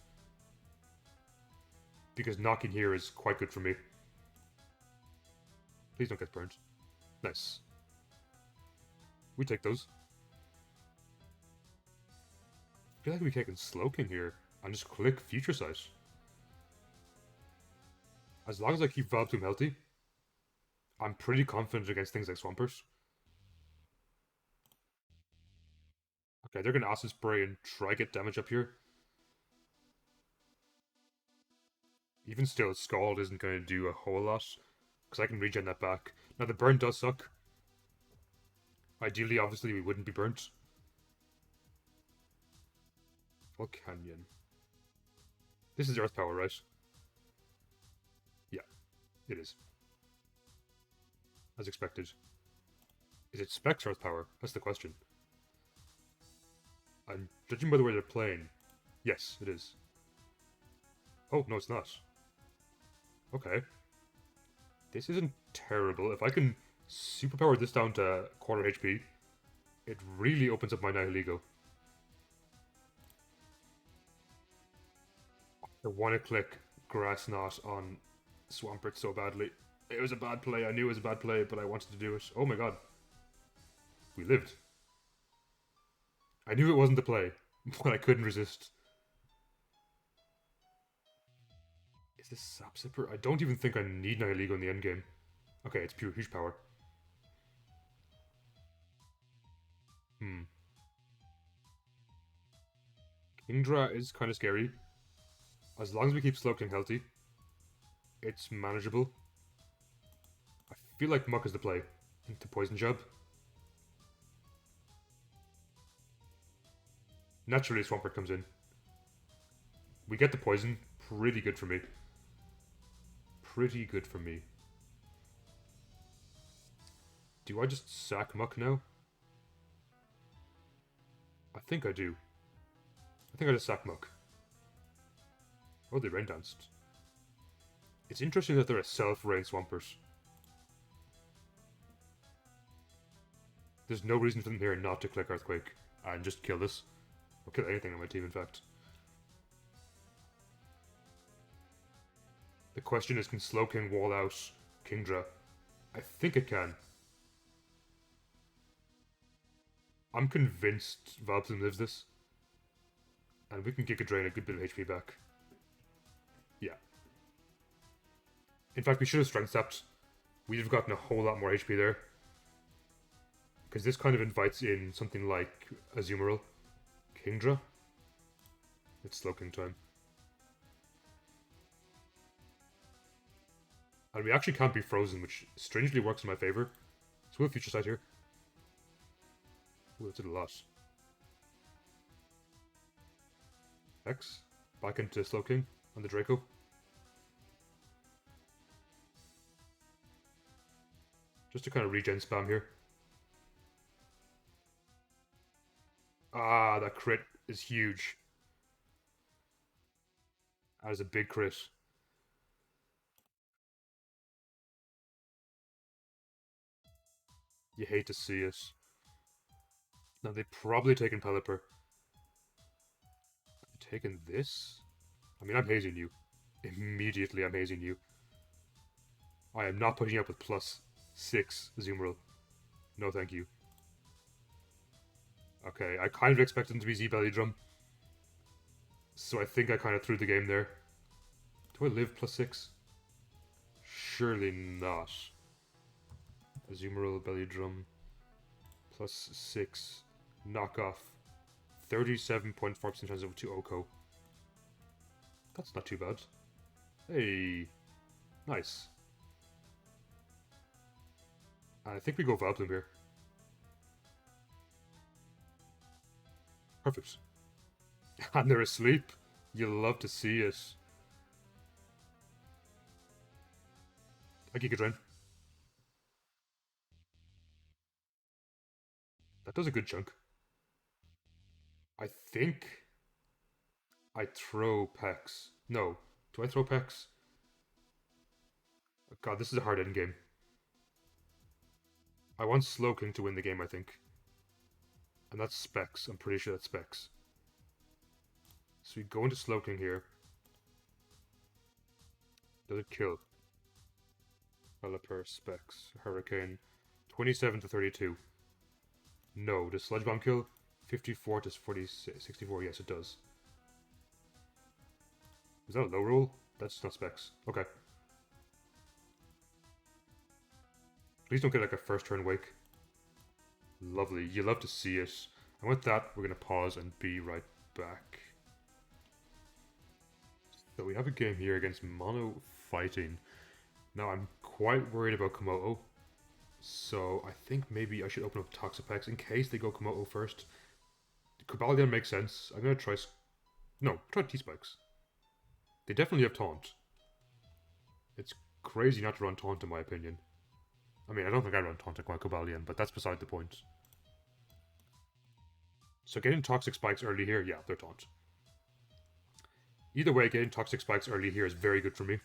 Because knocking here is quite good for me. Please don't get burned. Nice. We take those. I feel like we can Slowking here and just click Future Sight. As long as I keep Vileplume healthy, I'm pretty confident against things like Swampert. Okay, they're going to Acid Spray and try get damage up here. Even still, Scald isn't going to do a whole lot, because I can regen that back. Now, the burn does suck. Ideally, obviously, we wouldn't be burnt. Volcanion. This is Earth Power, right? Yeah, it is. As expected. Is it Specs Earth Power? That's the question. I'm judging by the way they're playing. Yes, it is. Oh, no, it's not. Okay. This isn't terrible. If I can superpower this down to quarter HP, it really opens up my Nihilego. I want to click Grass Knot on Swampert so badly. It was a bad play. I knew it was a bad play, but I wanted to do it. Oh my god. We lived. I knew it wasn't the play, but I couldn't resist. Is this Sap Sipper? I don't even think I need Nihilego in the endgame. Okay, it's pure huge power. Kingdra is kind of scary. As long as we keep Slowking healthy, it's manageable. I feel like Muk is the play into Poison Jab. Naturally, Swampert comes in. We get the poison. Pretty good for me. Pretty good for me. Do I just sack Muk now? I think I do. I think I just sack Muk. Oh, they rain danced. It's interesting that they're a self-rain Swampert. There's no reason for them here not to click Earthquake and just kill this. Or kill anything on my team, in fact. The question is, can Slowking wall out Kingdra? I think it can. I'm convinced Valplume lives this. And we can Giga Drain a good bit of HP back. Yeah. In fact, we should have Strength Stepped. We'd have gotten a whole lot more HP there. Because this kind of invites in something like Azumarill. Kingdra. It's Slowking time. And we actually can't be frozen, which strangely works in my favor. So we have Future Sight here. Ooh, that did a lot. X. Back into Slowking on the Draco. Just to kind of regen spam here. Ah, that crit is huge. That is a big crit. You hate to see it. Now, they've probably taken Pelipper. Taken this? I mean, I'm hazing you. Immediately, I'm hazing you. I am not putting up with +6 Azumarill. No, thank you. Okay, I kind of expected him to be Z-Belly Drum. So I think I kind of threw the game there. Do I live +6? Surely not. Azumarill, Belly Drum. +6. Knockoff. 37.4% chance of 2 Oko. That's not too bad. Hey. Nice. I think we go Valplume here. Perfect. And they're asleep. You'll love to see it. A Giga Drain. That does a good chunk. I think I throw Pex. No. Do I throw Pex? Oh God, this is a hard endgame. I want Slowking to win the game, I think. And that's Specs. I'm pretty sure that's Specs. So we go into Slowking here. Does it kill? Pelipper, Specs, Hurricane. 27 to 32. No. Does Sludge Bomb kill? 54 to 64. Yes, it does. Is that a low roll? That's not Specs. Okay. Please don't get like a first turn wake. Lovely. You love to see it. And with that, we're going to pause and be right back. So we have a game here against Mono Fighting. Now I'm quite worried about Komodo. So I think maybe I should open up Toxapex in case they go Komodo first. Cobalion makes sense. I'm going to try... No, try T-Spikes. They definitely have Taunt. It's crazy not to run Taunt in my opinion. I mean, I don't think I run Taunt at my Cobalion, but that's beside the point. So getting Toxic Spikes early here, yeah, they're Taunt. Either way, getting Toxic Spikes early here is very good for me.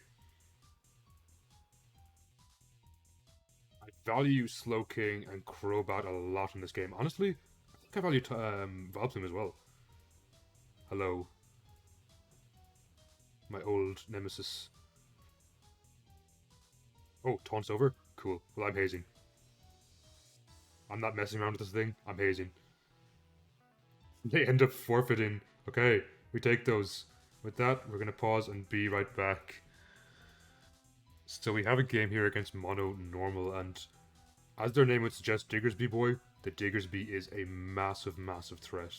I value Slowking and Crowbar a lot in this game. Honestly, I think I value Valplume as well. Hello. My old nemesis. Oh, Taunt's over? Cool. Well, I'm hazing. I'm not messing around with this thing. I'm hazing. They end up forfeiting. Okay, we take those. With that, we're going to pause and be right back. So we have a game here against Mono Normal, and as their name would suggest, Diggersby Boy, the Diggersby is a massive, massive threat.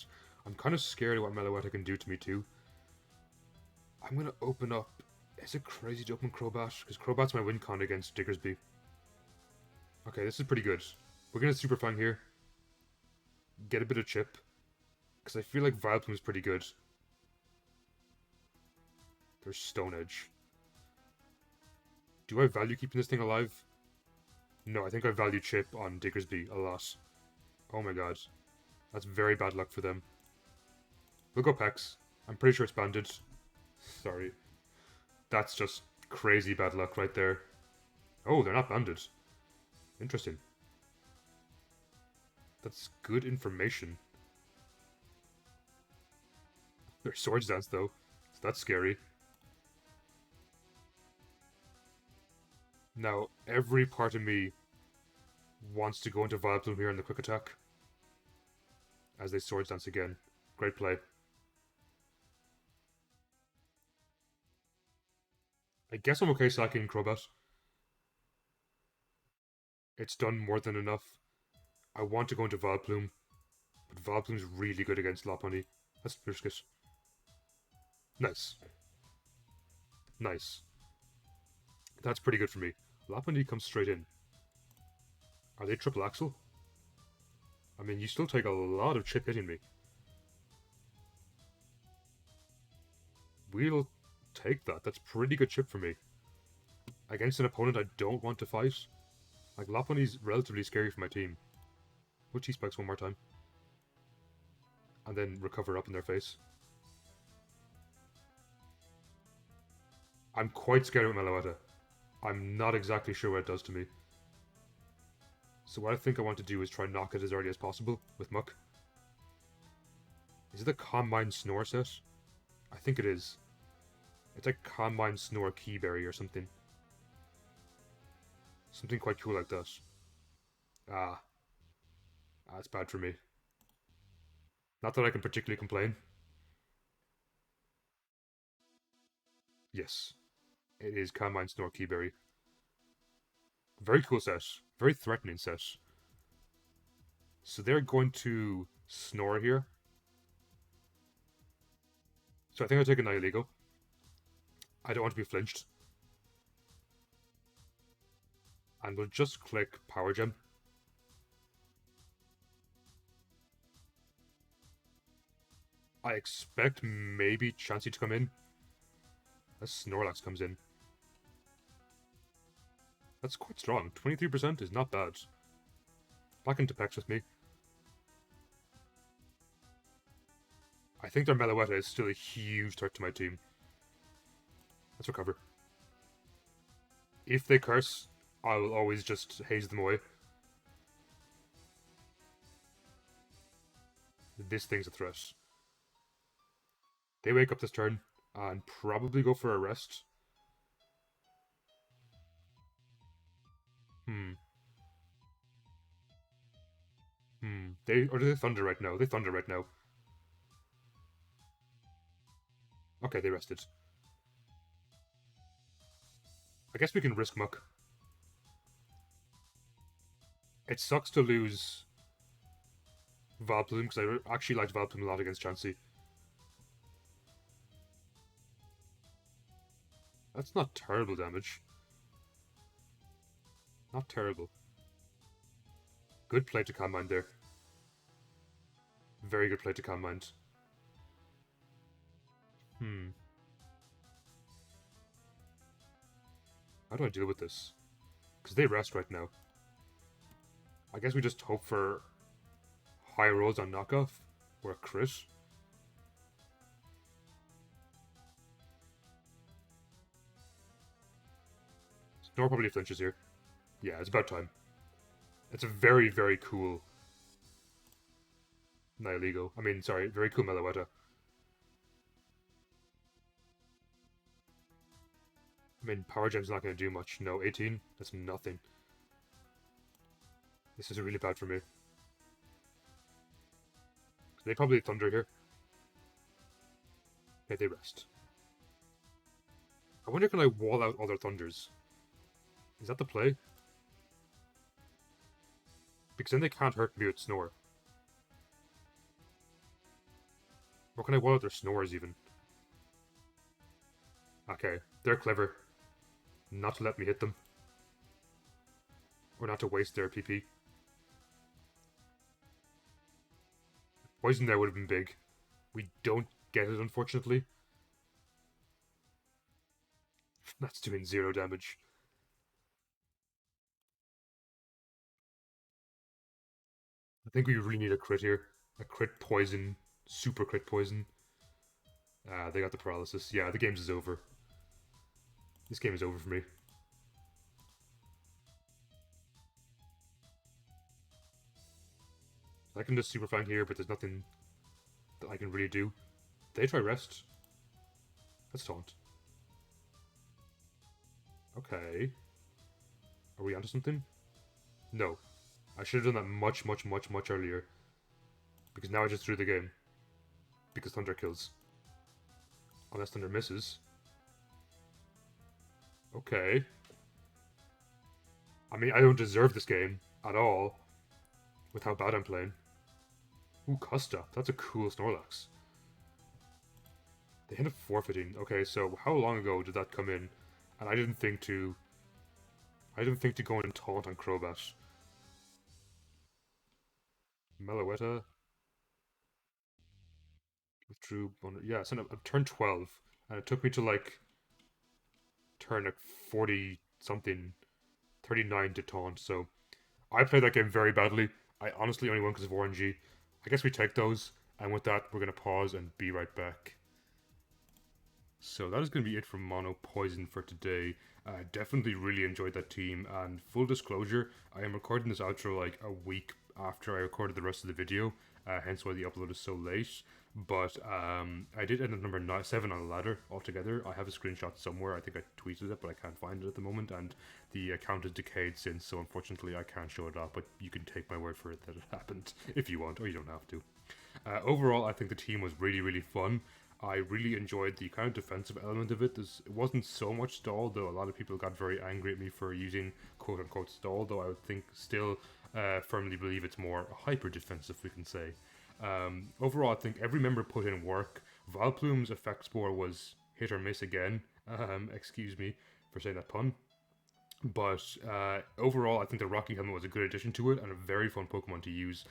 I'm kind of scared of what Meloetta can do to me too. I'm gonna open up... Is it crazy to open Crobat? Because Crobat's my win con against Diggersby. Okay, this is pretty good. We're gonna Super Fang here. Get a bit of chip. Because I feel like Vileplume is pretty good. There's Stone Edge. Do I value keeping this thing alive? No, I think I value chip on Diggersby a lot. Oh my god. That's very bad luck for them. We'll go Pex. I'm pretty sure it's banded. Sorry. That's just crazy bad luck right there. Oh, they're not banded. Interesting. That's good information. They're Swords Dance though, so that's scary. Now, every part of me wants to go into Vileplume here in the quick attack. As they Swords Dance again. Great play. I guess I'm okay sacking Crobat. It's done more than enough. I want to go into Vileplume, but Vileplume's really good against Lopunny. That's Biscuit. Nice. Nice. That's pretty good for me. Lopunny comes straight in. Are they triple axle? I mean, you still take a lot of chip hitting me. We'll take that. That's pretty good chip for me. Against an opponent I don't want to fight. Like, Lopunny's relatively scary for my team. We'll T-Specs one more time. And then recover up in their face. I'm quite scared of Meloetta. I'm not exactly sure what it does to me. So what I think I want to do is try and knock it as early as possible with Muk. Is it a Combine Snore set? I think it is. It's like Combine Snore Keyberry or something. Something quite cool like that. That's bad for me. Not that I can particularly complain. Yes. It is Combine Snore Keyberry. Very cool set. Very threatening set. So they're going to Snore here. So I think I'll take a Nihilego. I don't want to be flinched. And we'll just click Power Gem. I expect maybe Chansey to come in. As Snorlax comes in. That's quite strong. 23% is not bad. Back into Pex with me. I think their Meloetta is still a huge threat to my team. Let's recover. If they curse, I will always just haze them away. This thing's a threat. They wake up this turn and probably go for a rest. Or do they Thunder right now? They Thunder right now. Okay, they rested. I guess we can risk Muk. It sucks to lose Vileplume, because I actually liked Vileplume a lot against Chansey. That's not terrible damage. Not terrible. Good play to Calm Mind there. Very good play to Calm Mind. How do I deal with this? Because they rest right now. I guess we just hope for high rolls on knockoff or a crit. Snore probably flinches here. Yeah, it's about time. It's a very, very cool Nihilego. I mean, sorry, very cool Meloetta. I mean, Power Gem's not going to do much. No, 18? That's nothing. This is really bad for me. They probably Thunder here. Okay, they rest. I wonder, can I wall out all their Thunders? Is that the play? Because then they can't hurt me with Snore. Or can I wall out their snores even? Okay, they're clever. Not to let me hit them. Or not to waste their PP. Poison there would have been big. We don't get it, unfortunately. That's doing 0 damage. I think we really need a crit here. A crit poison. Super crit poison. They got the paralysis. Yeah, the game's is over. This game is over for me. I can just super flank here, but there's nothing that I can really do. They try rest. That's taunt. Okay. Are we onto something? No. I should have done that much, much, much, much earlier. Because now I just threw the game. Because Thunder kills. Unless Thunder misses. Okay. I mean, I don't deserve this game at all. With how bad I'm playing. Ooh, Costa. That's a cool Snorlax. They end up forfeiting. Okay, so how long ago did that come in? And I didn't think to go and taunt on Crobat. Meloetta. Withdrew. Yeah, so I'm turn 12. And it took me to like turn like 40 something, 39 to taunt. So I played that game very badly. I honestly only won because of RNG. I guess we take those. And with that, we're going to pause and be right back. So that is going to be it from Mono Poison for today. Definitely really enjoyed that team, and full disclosure, I am recording this outro like a week after I recorded the rest of the video, hence why the upload is so late. But I did end up number 7 on the ladder altogether. I have a screenshot somewhere. I think I tweeted it, but I can't find it at the moment, and the account has decayed since, so unfortunately I can't show it off, but you can take my word for it that it happened if you want, or you don't have to. Overall, I think the team was really, really fun. I really enjoyed the kind of defensive element of it. It wasn't so much stall, though a lot of people got very angry at me for using quote-unquote stall, though I would think still firmly believe it's more hyper-defensive, we can say. Overall, I think every member put in work. Valplume's effect spore was hit or miss again. Excuse me for saying that pun. But overall, I think the Rocky Helmet was a good addition to it and a very fun Pokemon to use.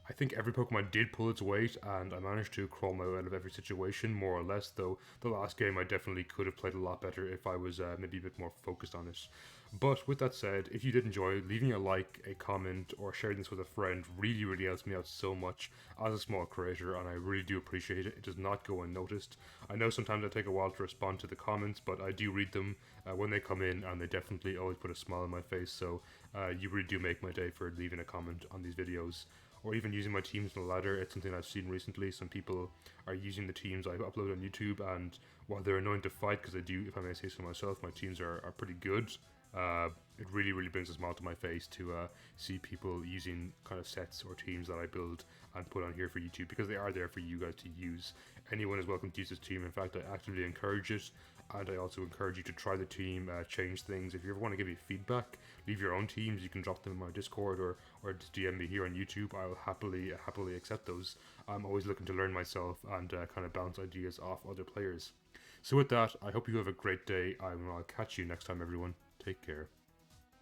I think every Pokemon did pull its weight, and I managed to crawl my way out of every situation, more or less, though the last game I definitely could have played a lot better if I was maybe a bit more focused on it. But with that said, if you did enjoy, leaving a like, a comment, or sharing this with a friend really, really helps me out so much as a small creator, and I really do appreciate it. It does not go unnoticed. I know sometimes I take a while to respond to the comments, but I do read them when they come in, and they definitely always put a smile on my face, so you really do make my day for leaving a comment on these videos. Or even using my teams on the ladder. It's something I've seen recently. Some people are using the teams I upload on YouTube, and while they're annoying to fight, because I do, if I may say so myself, my teams are pretty good. It really, really brings a smile to my face to see people using kind of sets or teams that I build and put on here for YouTube, because they are there for you guys to use. Anyone is welcome to use this team. In fact, I actively encourage it, and I also encourage you to try the team, change things. If you ever want to give me feedback, leave your own teams. You can drop them in my Discord or just DM me here on YouTube. I'll happily accept those. I'm always looking to learn myself and kind of bounce ideas off other players. So with that, I hope you have a great day, and I'll catch you next time, everyone. Take care.